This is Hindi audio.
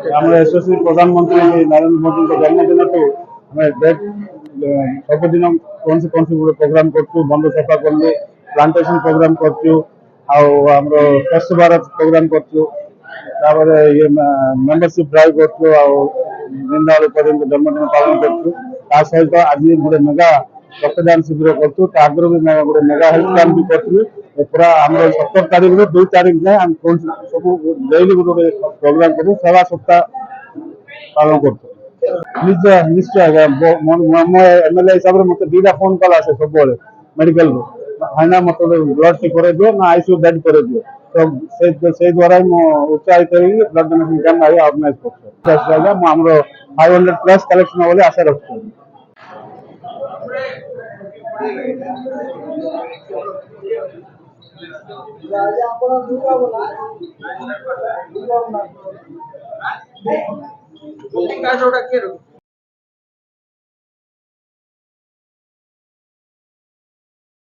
ଆମର यशस्वी प्रधानमंत्री नरेंद्र मोदी जन्मदिन को हमें डेट सबुदिन कौन से गोटे प्रोग्राम करूँ बंद सफा करूँ प्लांटेशन प्रोग्राम करूँ आमर स्वच्छ भारत प्रोग्राम करूँ ये मेंबरशिप ड्राइव करूँ दीनदयाल उपाध्याय जन्मदिन पालन करूँ सहित आज गोटे मेगा रक्तदान शिविर करूँ आगुरी भी गोटे मेगा हेल्थ कैंप भी करूँ पूरा आम 17 तारीख रू 2 तारीख जाए सब डेली गोटे प्रोग्राम करूँ सेवा सप्ताह पालन कर निश्चय निश्चय एमएलए हिसाब से मत दीटा फोन कॉल आसे सब मेडिकल भाईना मत ब्लड टी कर दियो ना आईसीयू बेड कर दियो तो से द्वारा उत्साहित ब्लड डोनेशन कैंप ऑर्गेनाइज कर 500 प्लस कलेक्शन बोले आशा रखते जोड़ा